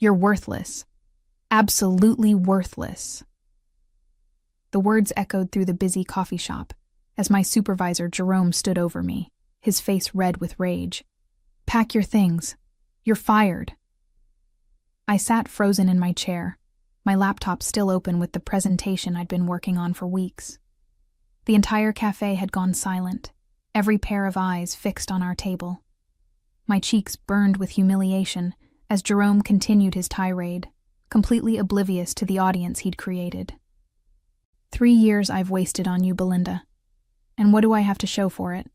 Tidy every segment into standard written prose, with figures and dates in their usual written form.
You're worthless. Absolutely worthless. The words echoed through the busy coffee shop as my supervisor, Jerome, stood over me, his face red with rage. Pack your things. You're fired. I sat frozen in my chair, my laptop still open with the presentation I'd been working on for weeks. The entire cafe had gone silent, every pair of eyes fixed on our table. My cheeks burned with humiliation as Jerome continued his tirade, completely oblivious to the audience he'd created. 3 years I've wasted on you, Belinda. And what do I have to show for it?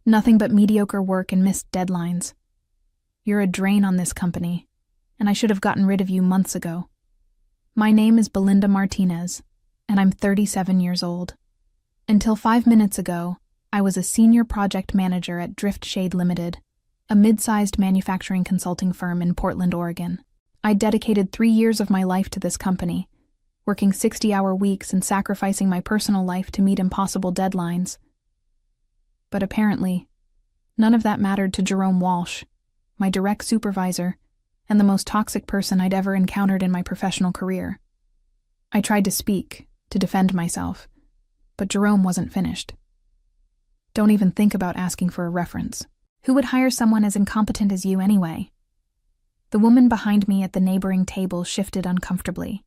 Nothing but mediocre work and missed deadlines. You're a drain on this company, and I should have gotten rid of you months ago. My name is Belinda Martinez, and I'm 37 years old. Until 5 minutes ago, I was a senior project manager at Driftshade Limited, a mid-sized manufacturing consulting firm in Portland, Oregon. I dedicated 3 years of my life to this company, working 60-hour weeks and sacrificing my personal life to meet impossible deadlines. But apparently, none of that mattered to Jerome Walsh, my direct supervisor, and the most toxic person I'd ever encountered in my professional career. I tried to speak, to defend myself, but Jerome wasn't finished. Don't even think about asking for a reference. Who would hire someone as incompetent as you anyway? The woman behind me at the neighboring table shifted uncomfortably,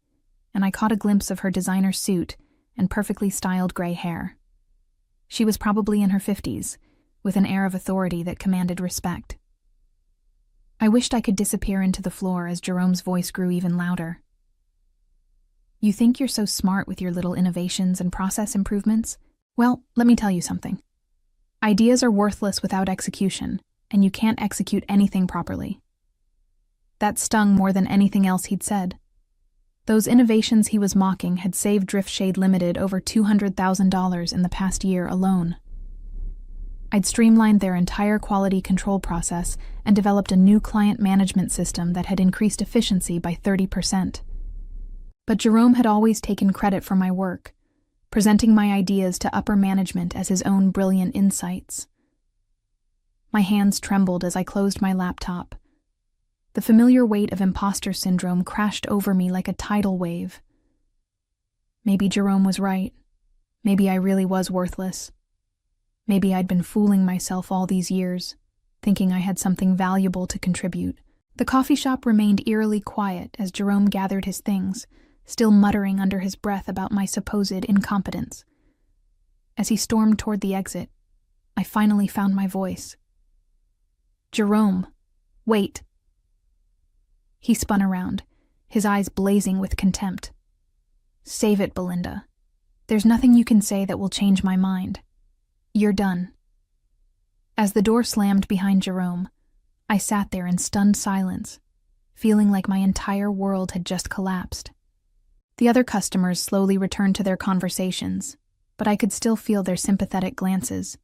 and I caught a glimpse of her designer suit and perfectly styled gray hair. She was probably in her 50s, with an air of authority that commanded respect. I wished I could disappear into the floor as Jerome's voice grew even louder. You think you're so smart with your little innovations and process improvements? Well, let me tell you something. Ideas are worthless without execution, and you can't execute anything properly. That stung more than anything else he'd said. Those innovations he was mocking had saved Driftshade Limited over $200,000 in the past year alone. I'd streamlined their entire quality control process and developed a new client management system that had increased efficiency by 30%. But Jerome had always taken credit for my work, presenting my ideas to upper management as his own brilliant insights. My hands trembled as I closed my laptop. The familiar weight of imposter syndrome crashed over me like a tidal wave. Maybe Jerome was right. Maybe I really was worthless. Maybe I'd been fooling myself all these years, thinking I had something valuable to contribute. The coffee shop remained eerily quiet as Jerome gathered his things, still muttering under his breath about my supposed incompetence. As he stormed toward the exit, I finally found my voice. Jerome, wait. He spun around, his eyes blazing with contempt. Save it, Belinda. There's nothing you can say that will change my mind. You're done. As the door slammed behind Jerome, I sat there in stunned silence, feeling like my entire world had just collapsed. The other customers slowly returned to their conversations, but I could still feel their sympathetic glances.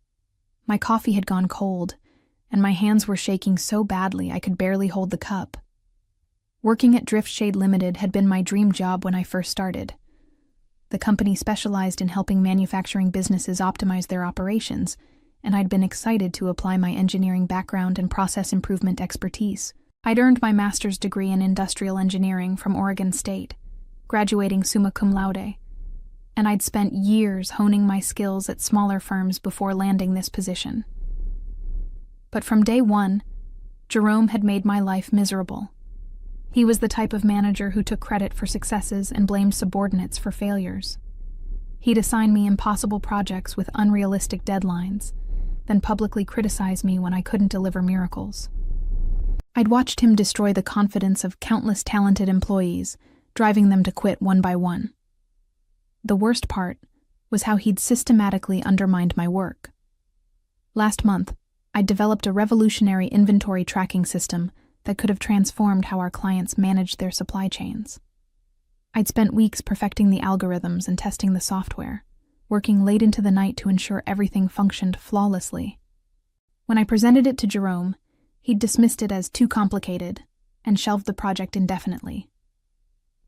My coffee had gone cold, and my hands were shaking so badly I could barely hold the cup. Working at Driftshade Limited had been my dream job when I first started. The company specialized in helping manufacturing businesses optimize their operations, and I'd been excited to apply my engineering background and process improvement expertise. I'd earned my master's degree in industrial engineering from Oregon State, graduating summa cum laude, and I'd spent years honing my skills at smaller firms before landing this position. But from day one, Jerome had made my life miserable. He was the type of manager who took credit for successes and blamed subordinates for failures. He'd assign me impossible projects with unrealistic deadlines, then publicly criticize me when I couldn't deliver miracles. I'd watched him destroy the confidence of countless talented employees, driving them to quit one by one. The worst part was how he'd systematically undermined my work. Last month, I'd developed a revolutionary inventory tracking system that could have transformed how our clients managed their supply chains. I'd spent weeks perfecting the algorithms and testing the software, working late into the night to ensure everything functioned flawlessly. When I presented it to Jerome, he'd dismissed it as too complicated and shelved the project indefinitely.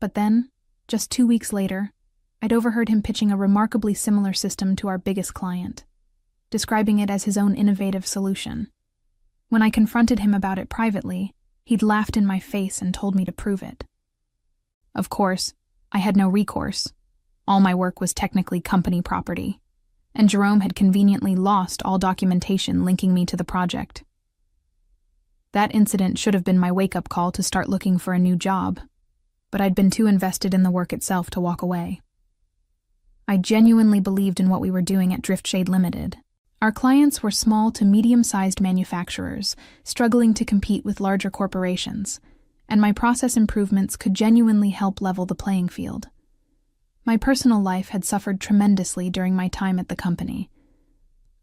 But then, just 2 weeks later, I'd overheard him pitching a remarkably similar system to our biggest client, describing it as his own innovative solution. When I confronted him about it privately, He'd laughed in my face and told me to prove it. Of course, I had no recourse. All my work was technically company property, and Jerome had conveniently lost all documentation linking me to the project. That incident should have been my wake-up call to start looking for a new job, but I'd been too invested in the work itself to walk away. I genuinely believed in what we were doing at Driftshade Limited. Our clients were small to medium-sized manufacturers, struggling to compete with larger corporations, and my process improvements could genuinely help level the playing field. My personal life had suffered tremendously during my time at the company.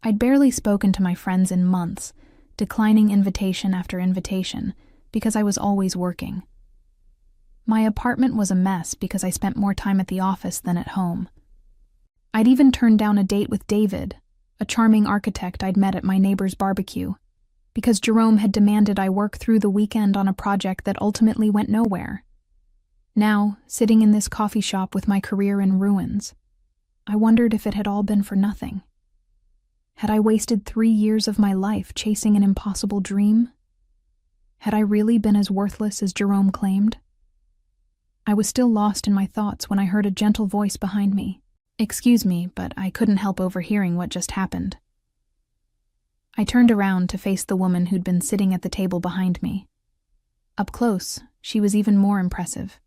I'd barely spoken to my friends in months, declining invitation after invitation, because I was always working. My apartment was a mess because I spent more time at the office than at home. I'd even turned down a date with David, a charming architect I'd met at my neighbor's barbecue, because Jerome had demanded I work through the weekend on a project that ultimately went nowhere. Now, sitting in this coffee shop with my career in ruins, I wondered if it had all been for nothing. Had I wasted 3 years of my life chasing an impossible dream? Had I really been as worthless as Jerome claimed? I was still lost in my thoughts when I heard a gentle voice behind me. Excuse me, but I couldn't help overhearing what just happened. I turned around to face the woman who'd been sitting at the table behind me. Up close, she was even more impressive.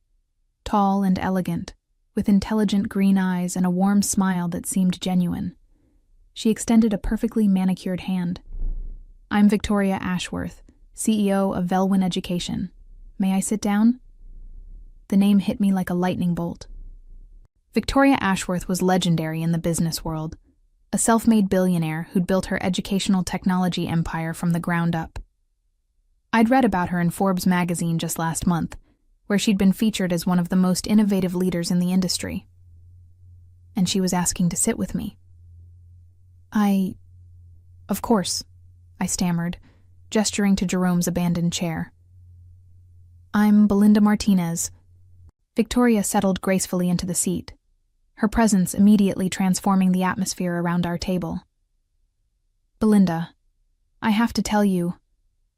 Tall and elegant, with intelligent green eyes and a warm smile that seemed genuine. She extended a perfectly manicured hand. "I'm Victoria Ashworth, CEO of Velwyn Education. May I sit down?" The name hit me like a lightning bolt. Victoria Ashworth was legendary in the business world, a self-made billionaire who'd built her educational technology empire from the ground up. I'd read about her in Forbes magazine just last month, where she'd been featured as one of the most innovative leaders in the industry. And she was asking to sit with me. Of course, I stammered, gesturing to Jerome's abandoned chair. "I'm Belinda Martinez." Victoria settled gracefully into the seat, her presence immediately transforming the atmosphere around our table. "Belinda, I have to tell you,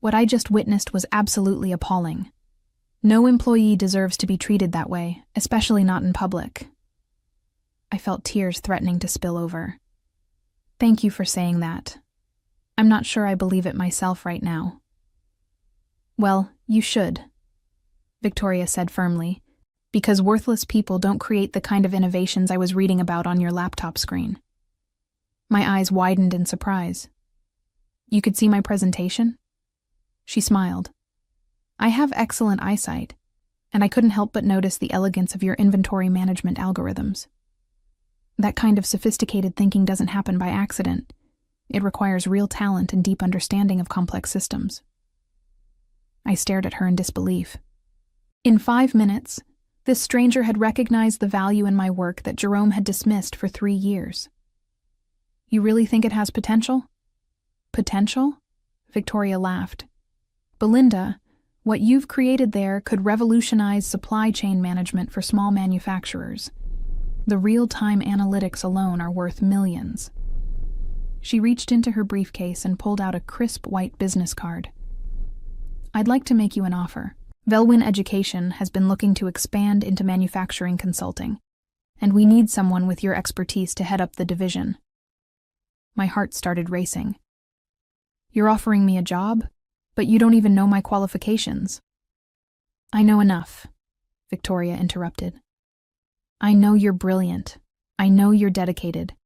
what I just witnessed was absolutely appalling. No employee deserves to be treated that way, especially not in public." I felt tears threatening to spill over. "Thank you for saying that. I'm not sure I believe it myself right now." "Well, you should," Victoria said firmly, "because worthless people don't create the kind of innovations I was reading about on your laptop screen." My eyes widened in surprise. "You could see my presentation?" She smiled. "I have excellent eyesight, and I couldn't help but notice the elegance of your inventory management algorithms. That kind of sophisticated thinking doesn't happen by accident. It requires real talent and deep understanding of complex systems." I stared at her in disbelief. In 5 minutes, this stranger had recognized the value in my work that Jerome had dismissed for 3 years. "You really think it has potential?" "Potential?" Victoria laughed. "Belinda, what you've created there could revolutionize supply chain management for small manufacturers. The real-time analytics alone are worth millions." She reached into her briefcase and pulled out a crisp white business card. "I'd like to make you an offer. Velwyn Education has been looking to expand into manufacturing consulting, and we need someone with your expertise to head up the division." My heart started racing. "You're offering me a job, but you don't even know my qualifications." "I know enough," Victoria interrupted. "I know you're brilliant, I know you're dedicated,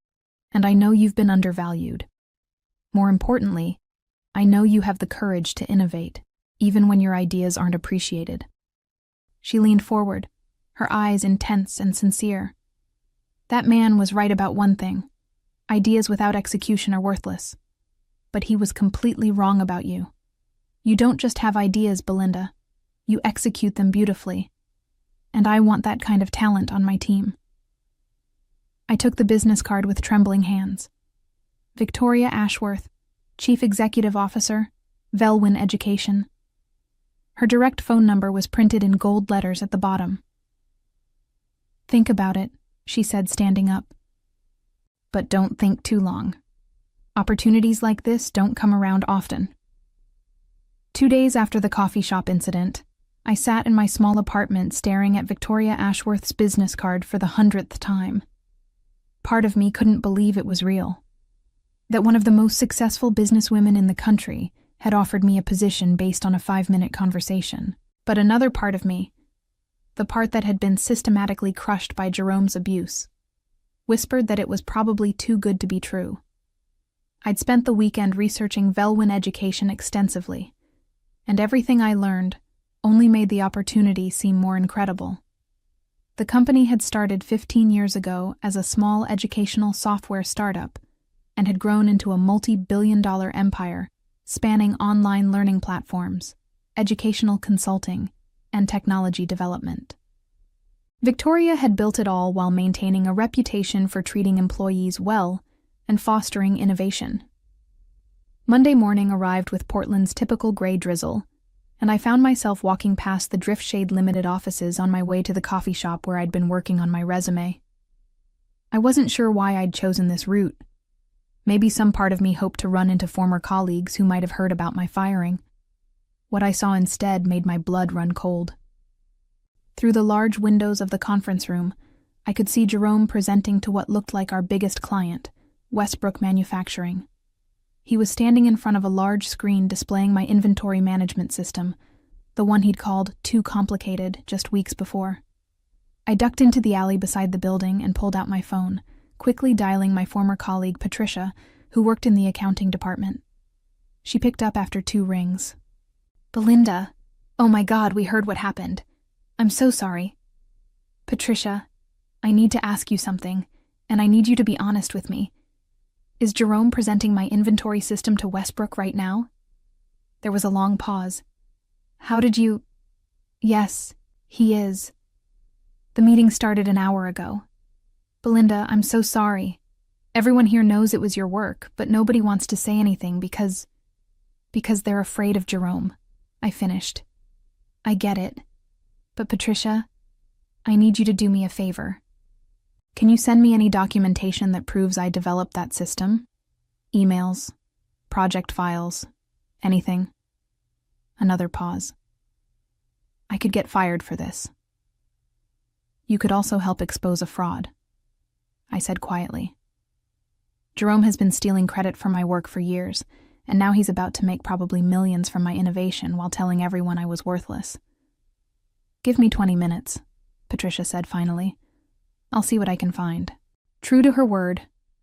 and I know you've been undervalued. More importantly, I know you have the courage to innovate, even when your ideas aren't appreciated." She leaned forward, her eyes intense and sincere. That man was right about one thing. Ideas without execution are worthless. But he was completely wrong about you. You don't just have ideas, Belinda. You execute them beautifully. And I want that kind of talent on my team. I took the business card with trembling hands. Victoria Ashworth, Chief Executive Officer, Velwyn Education. Her direct phone number was printed in gold letters at the bottom. "Think about it," she said, standing up. "But don't think too long. Opportunities like this don't come around often." 2 days after the coffee shop incident, I sat in my small apartment staring at Victoria Ashworth's business card for the 100th time. Part of me couldn't believe it was real. That one of the most successful businesswomen in the country had offered me a position based on a 5-minute conversation. But another part of me, the part that had been systematically crushed by Jerome's abuse, whispered that it was probably too good to be true. I'd spent the weekend researching Velwyn education extensively, and everything I learned only made the opportunity seem more incredible. The company had started 15 years ago as a small educational software startup and had grown into a multi-billion-dollar empire spanning online learning platforms, educational consulting, and technology development. Victoria had built it all while maintaining a reputation for treating employees well and fostering innovation. Monday morning arrived with Portland's typical gray drizzle, and I found myself walking past the Driftshade Limited offices on my way to the coffee shop where I'd been working on my resume. I wasn't sure why I'd chosen this route. Maybe some part of me hoped to run into former colleagues who might have heard about my firing. What I saw instead made my blood run cold. Through the large windows of the conference room, I could see Jerome presenting to what looked like our biggest client, Westbrook Manufacturing. He was standing in front of a large screen displaying my inventory management system, the one he'd called too complicated just weeks before. I ducked into the alley beside the building and pulled out my phone, quickly dialing my former colleague Patricia, who worked in the accounting department. She picked up after 2 rings. "Belinda, oh my God, we heard what happened. I'm so sorry. Patricia, I need to ask you something, and I need you to be honest with me. Is Jerome presenting my inventory system to Westbrook right now?" There was a long pause. "How did you—" "Yes, he is. The meeting started an hour ago. Belinda, I'm so sorry. Everyone here knows it was your work, but nobody wants to say anything because they're afraid of Jerome," I finished. "I get it. But Patricia, I need you to do me a favor. Can you send me any documentation that proves I developed that system? Emails, project files, anything?" Another pause. "I could get fired for this. You could also help expose a fraud," I said quietly. "Jerome has been stealing credit for my work for years, and now he's about to make probably millions from my innovation while telling everyone I was worthless." "Give me 20 minutes, Patricia said finally. "I'll see what I can find." True to her word,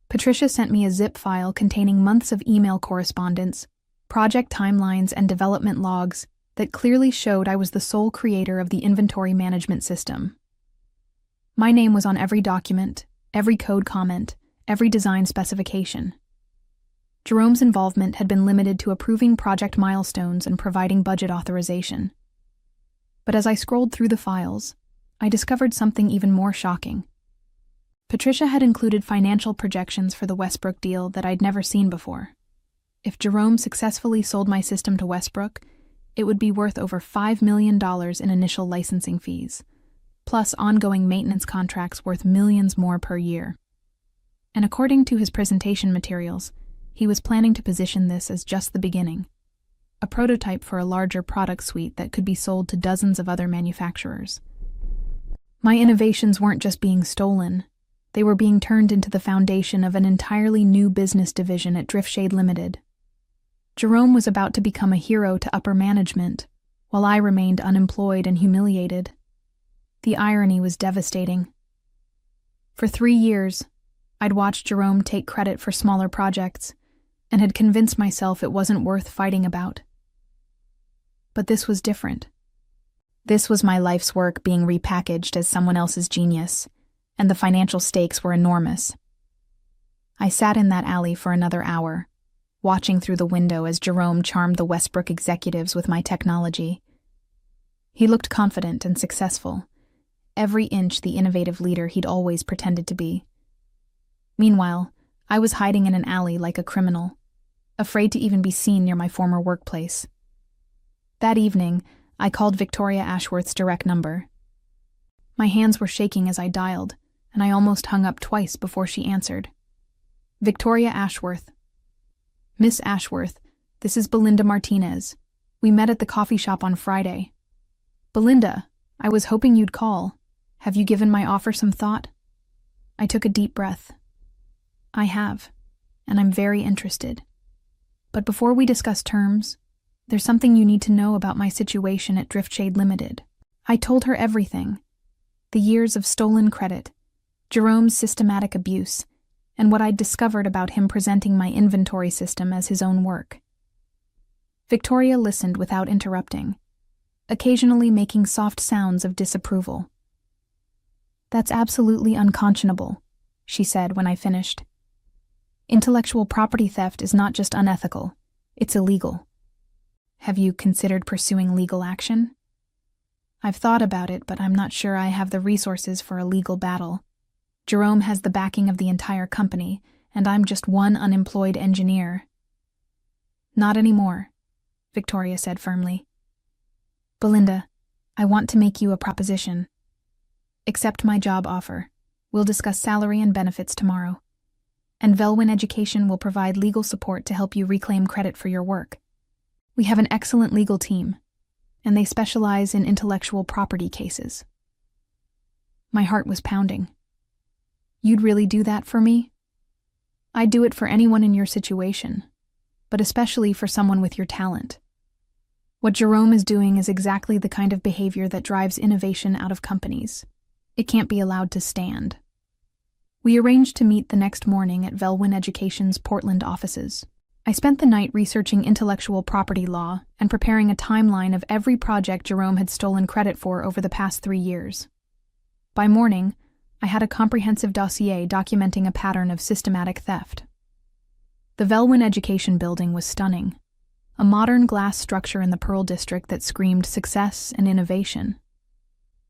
Patricia sent me a zip file containing months of email correspondence, project timelines, and development logs that clearly showed I was the sole creator of the inventory management system. My name was on every document, every code comment, every design specification. Jerome's involvement had been limited to approving project milestones and providing budget authorization. But as I scrolled through the files, I discovered something even more shocking. Patricia had included financial projections for the Westbrook deal that I'd never seen before. If Jerome successfully sold my system to Westbrook, it would be worth over $5 million in initial licensing fees, plus ongoing maintenance contracts worth millions more per year. And according to his presentation materials, he was planning to position this as just the beginning, a prototype for a larger product suite that could be sold to dozens of other manufacturers. My innovations weren't just being stolen, they were being turned into the foundation of an entirely new business division at Driftshade Limited. Jerome was about to become a hero to upper management, while I remained unemployed and humiliated. The irony was devastating. For 3 years, I'd watched Jerome take credit for smaller projects, and had convinced myself it wasn't worth fighting about. But this was different. This was my life's work being repackaged as someone else's genius, and the financial stakes were enormous. I sat in that alley for another hour, watching through the window as Jerome charmed the Westbrook executives with my technology. He looked confident and successful, every inch the innovative leader he'd always pretended to be. Meanwhile, I was hiding in an alley like a criminal, afraid to even be seen near my former workplace. That evening, I called Victoria Ashworth's direct number. My hands were shaking as I dialed, and I almost hung up twice before she answered. "Victoria Ashworth." "Miss Ashworth, this is Belinda Martinez. We met at the coffee shop on Friday. Belinda, I was hoping you'd call. Have you given my offer some thought? I took a deep breath. I have, and I'm very interested. But before we discuss terms, there's something you need to know about my situation at Driftshade Limited. I told her everything. The years of stolen credit, Jerome's systematic abuse, and what I'd discovered about him presenting my inventory system as his own work. Victoria listened without interrupting, occasionally making soft sounds of disapproval. That's absolutely unconscionable, she said when I finished. Intellectual property theft is not just unethical, it's illegal. Have you considered pursuing legal action? I've thought about it, but I'm not sure I have the resources for a legal battle. Jerome has the backing of the entire company, and I'm just one unemployed engineer. Not anymore, Victoria said firmly. Belinda, I want to make you a proposition. Accept my job offer. We'll discuss salary and benefits tomorrow. And Velwyn Education will provide legal support to help you reclaim credit for your work. We have an excellent legal team, and they specialize in intellectual property cases. My heart was pounding. You'd really do that for me? I'd do it for anyone in your situation, but especially for someone with your talent. What Jerome is doing is exactly the kind of behavior that drives innovation out of companies. It can't be allowed to stand. We arranged to meet the next morning at Velwyn Education's Portland offices. I spent the night researching intellectual property law and preparing a timeline of every project Jerome had stolen credit for over the past 3 years. By morning, I had a comprehensive dossier documenting a pattern of systematic theft. The Velwyn Education building was stunning, a modern glass structure in the Pearl District that screamed success and innovation.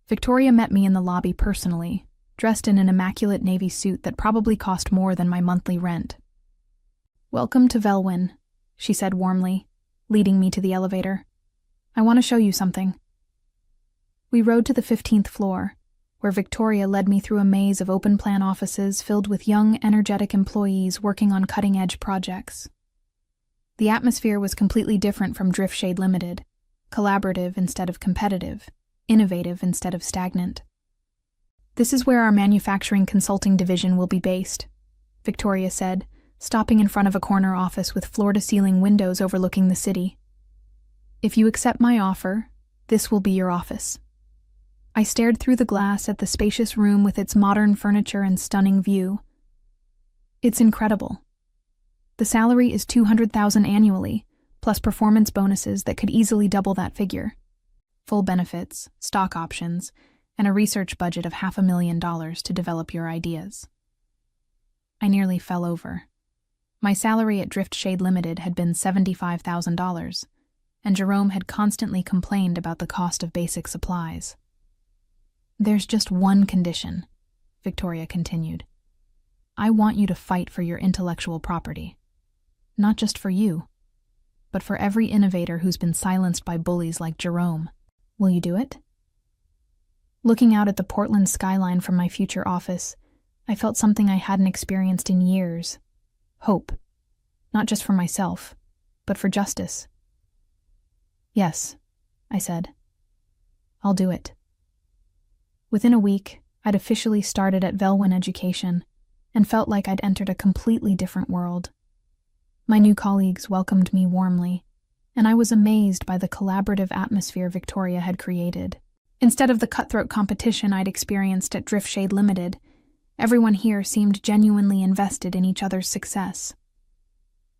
Victoria met me in the lobby personally, dressed in an immaculate navy suit that probably cost more than my monthly rent. Welcome to Velwyn, she said warmly, leading me to the elevator. I want to show you something. We rode to the 15th floor, where Victoria led me through a maze of open-plan offices filled with young, energetic employees working on cutting-edge projects. The atmosphere was completely different from Driftshade Limited, collaborative instead of competitive, innovative instead of stagnant. This is where our manufacturing consulting division will be based, Victoria said, stopping in front of a corner office with floor-to-ceiling windows overlooking the city. If you accept my offer, this will be your office. I stared through the glass at the spacious room with its modern furniture and stunning view. It's incredible. The salary is $200,000 annually, plus performance bonuses that could easily double that figure. Full benefits, stock options, and a research budget of $500,000 to develop your ideas. I nearly fell over. My salary at Driftshade Limited had been $75,000, and Jerome had constantly complained about the cost of basic supplies. There's just one condition, Victoria continued. I want you to fight for your intellectual property. Not just for you, but for every innovator who's been silenced by bullies like Jerome. Will you do it? Looking out at the Portland skyline from my future office, I felt something I hadn't experienced in years. Hope. Not just for myself, but for justice. Yes, I said. I'll do it. Within a week, I'd officially started at Velwyn Education and felt like I'd entered a completely different world. My new colleagues welcomed me warmly, and I was amazed by the collaborative atmosphere Victoria had created. Instead of the cutthroat competition I'd experienced at Driftshade Limited, everyone here seemed genuinely invested in each other's success.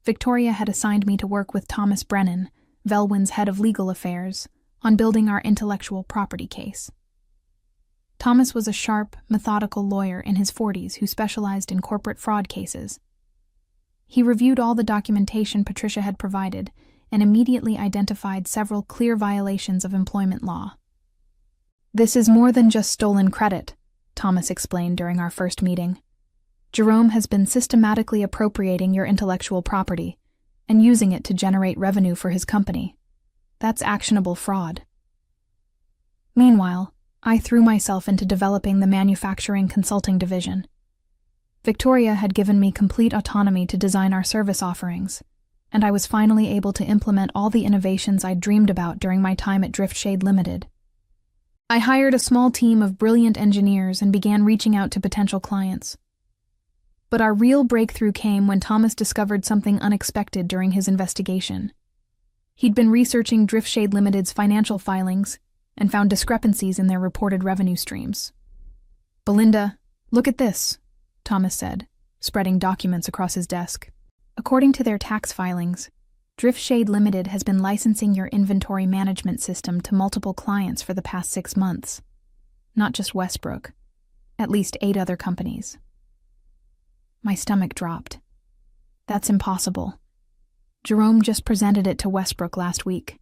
Victoria had assigned me to work with Thomas Brennan, Velwyn's head of legal affairs, on building our intellectual property case. Thomas was a sharp, methodical lawyer in his 40s who specialized in corporate fraud cases. He reviewed all the documentation Patricia had provided and immediately identified several clear violations of employment law. This is more than just stolen credit, Thomas explained during our first meeting. Jerome has been systematically appropriating your intellectual property and using it to generate revenue for his company. That's actionable fraud. Meanwhile, I threw myself into developing the manufacturing consulting division. Victoria had given me complete autonomy to design our service offerings, and I was finally able to implement all the innovations I'd dreamed about during my time at Driftshade Limited. I hired a small team of brilliant engineers and began reaching out to potential clients. But our real breakthrough came when Thomas discovered something unexpected during his investigation. He'd been researching Driftshade Limited's financial filings and found discrepancies in their reported revenue streams. "Belinda, look at this," Thomas said, spreading documents across his desk. "According to their tax filings, Driftshade Limited has been licensing your inventory management system to multiple clients for the past 6 months. Not just Westbrook, at least 8 other companies." My stomach dropped. "That's impossible. Jerome just presented it to Westbrook last week."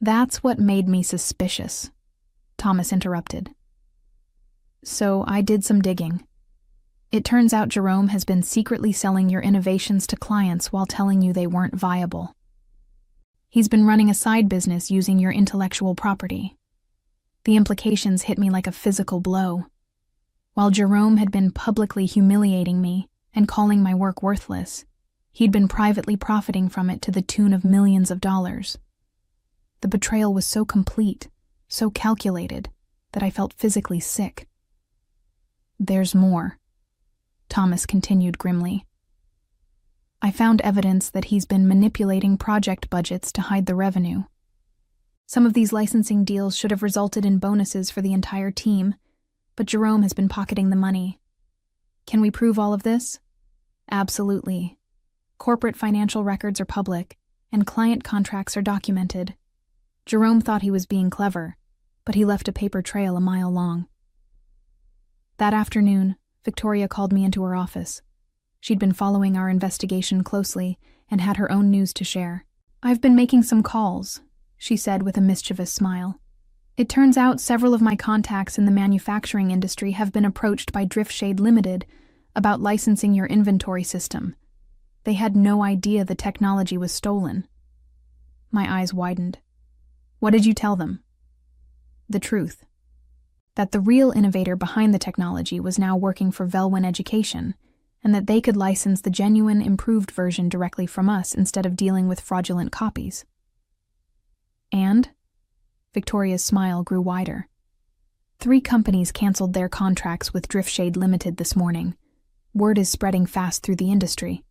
"That's what made me suspicious," Thomas interrupted. "So I did some digging. It turns out Jerome has been secretly selling your innovations to clients while telling you they weren't viable. He's been running a side business using your intellectual property. The implications hit me like a physical blow. While Jerome had been publicly humiliating me and calling my work worthless, he'd been privately profiting from it to the tune of millions of dollars. The betrayal was so complete, so calculated, that I felt physically sick. "There's more," Thomas continued grimly. "I found evidence that he's been manipulating project budgets to hide the revenue. Some of these licensing deals should have resulted in bonuses for the entire team, but Jerome has been pocketing the money. Can we prove all of this? Absolutely. Corporate financial records are public, and client contracts are documented. Jerome thought he was being clever, but he left a paper trail a mile long." That afternoon, Victoria called me into her office. She'd been following our investigation closely and had her own news to share. "I've been making some calls," she said with a mischievous smile. "It turns out several of my contacts in the manufacturing industry have been approached by Driftshade Limited about licensing your inventory system. They had no idea the technology was stolen." My eyes widened. "What did you tell them?" "The truth. That the real innovator behind the technology was now working for Velwyn Education, and that they could license the genuine, improved version directly from us instead of dealing with fraudulent copies." "And?" Victoria's smile grew wider. 3 companies canceled their contracts with Driftshade Limited this morning. Word is spreading fast through the industry.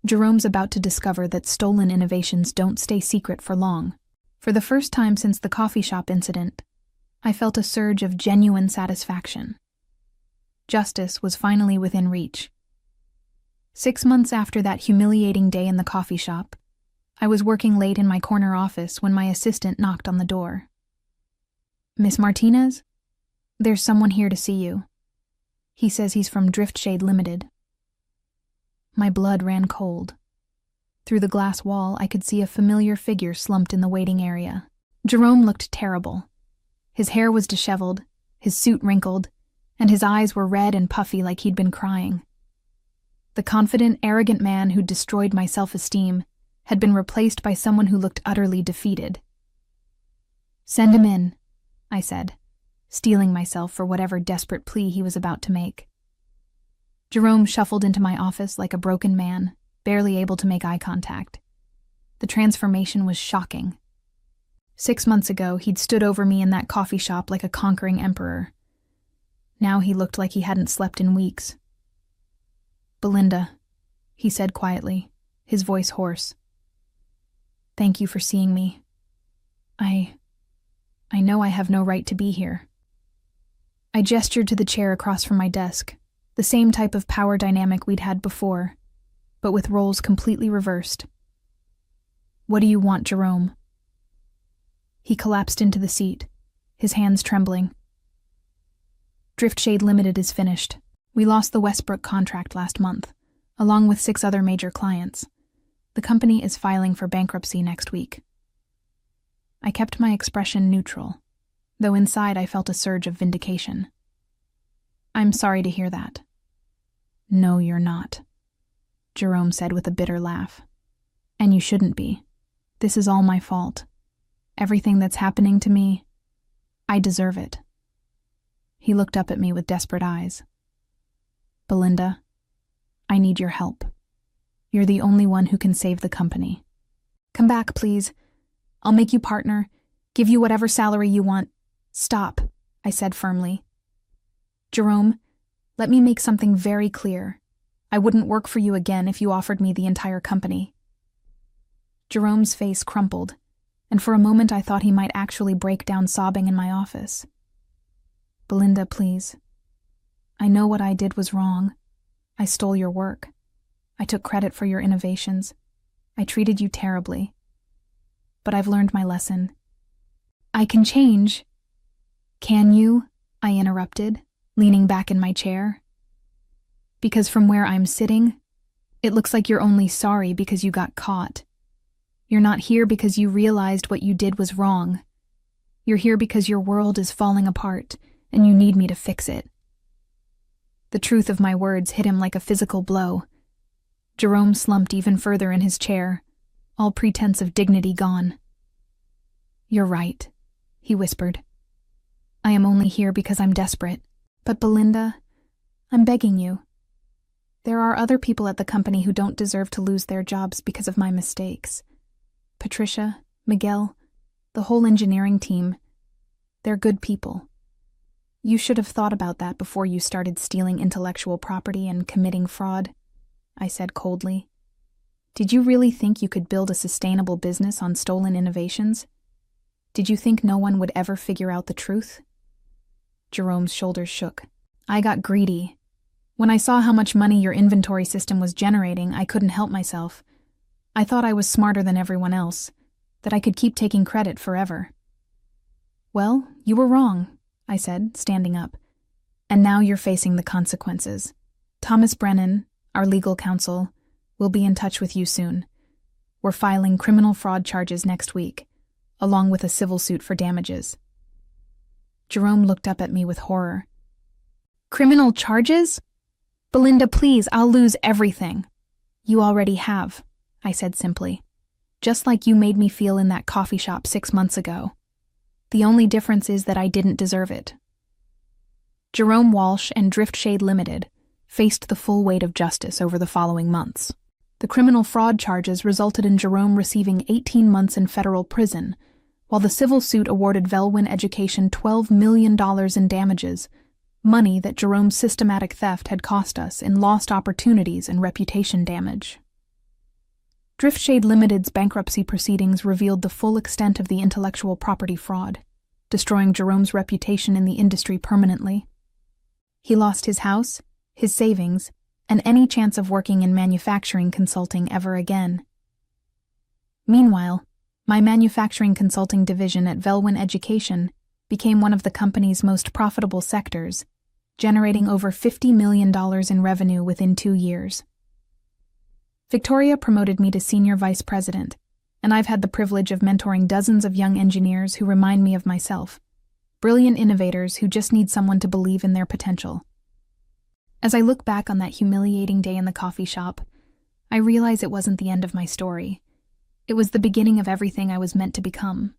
Jerome's about to discover that stolen innovations don't stay secret for long. For the first time since the coffee shop incident, I felt a surge of genuine satisfaction. Justice was finally within reach. 6 months after that humiliating day in the coffee shop, I was working late in my corner office when my assistant knocked on the door. "Miss Martinez? There's someone here to see you. He says he's from Driftshade Limited." My blood ran cold. Through the glass wall, I could see a familiar figure slumped in the waiting area. Jerome looked terrible. His hair was disheveled, his suit wrinkled, and his eyes were red and puffy like he'd been crying. The confident, arrogant man who'd destroyed my self-esteem had been replaced by someone who looked utterly defeated. "Send him in," I said, steeling myself for whatever desperate plea he was about to make. Jerome shuffled into my office like a broken man, barely able to make eye contact. The transformation was shocking. 6 months ago, he'd stood over me in that coffee shop like a conquering emperor. Now he looked like he hadn't slept in weeks. "Belinda," he said quietly, his voice hoarse. "Thank you for seeing me. I know I have no right to be here." I gestured to the chair across from my desk, the same type of power dynamic we'd had before, but with roles completely reversed. "What do you want, Jerome?" He collapsed into the seat, his hands trembling. "Driftshade Limited is finished. We lost the Westbrook contract last month, along with 6 other major clients. The company is filing for bankruptcy next week." I kept my expression neutral, though inside I felt a surge of vindication. "I'm sorry to hear that." "No, you're not," Jerome said with a bitter laugh. "And you shouldn't be. This is all my fault. Everything that's happening to me, I deserve it." He looked up at me with desperate eyes. "Belinda, I need your help." You're the only one who can save the company. Come back, please. I'll make you partner, give you whatever salary you want. Stop, I said firmly. Jerome, let me make something very clear. I wouldn't work for you again if you offered me the entire company. Jerome's face crumpled, and for a moment I thought he might actually break down sobbing in my office. Belinda, please. I know what I did was wrong. I stole your work. I took credit for your innovations. I treated you terribly. But I've learned my lesson. I can change. Can you? I interrupted, leaning back in my chair. Because from where I'm sitting, it looks like you're only sorry because you got caught. You're not here because you realized what you did was wrong. You're here because your world is falling apart, and you need me to fix it. The truth of my words hit him like a physical blow. Jerome slumped even further in his chair, all pretense of dignity gone. You're right, he whispered. I am only here because I'm desperate. But Belinda, I'm begging you. There are other people at the company who don't deserve to lose their jobs because of my mistakes. Patricia, Miguel, the whole engineering team, they're good people. You should have thought about that before you started stealing intellectual property and committing fraud, I said coldly. Did you really think you could build a sustainable business on stolen innovations? Did you think no one would ever figure out the truth? Jerome's shoulders shook. I got greedy. When I saw how much money your inventory system was generating, I couldn't help myself. I thought I was smarter than everyone else, that I could keep taking credit forever. Well, you were wrong, I said, standing up. And now you're facing the consequences. Thomas Brennan, our legal counsel, will be in touch with you soon. We're filing criminal fraud charges next week, along with a civil suit for damages. Jerome looked up at me with horror. Criminal charges? Belinda, please, I'll lose everything. You already have, I said simply. Just like you made me feel in that coffee shop 6 months ago. The only difference is that I didn't deserve it. Jerome Walsh and Driftshade Limited faced the full weight of justice over the following months. The criminal fraud charges resulted in Jerome receiving 18 months in federal prison, while the civil suit awarded Velwyn Education $12 million in damages, money that Jerome's systematic theft had cost us in lost opportunities and reputation damage. Driftshade Limited's bankruptcy proceedings revealed the full extent of the intellectual property fraud, destroying Jerome's reputation in the industry permanently. He lost his house, his savings, and any chance of working in manufacturing consulting ever again. Meanwhile, my manufacturing consulting division at Velwyn Education became one of the company's most profitable sectors, generating over $50 million in revenue within 2 years. Victoria promoted me to senior vice president, and I've had the privilege of mentoring dozens of young engineers who remind me of myself, brilliant innovators who just need someone to believe in their potential. As I look back on that humiliating day in the coffee shop, I realize it wasn't the end of my story. It was the beginning of everything I was meant to become.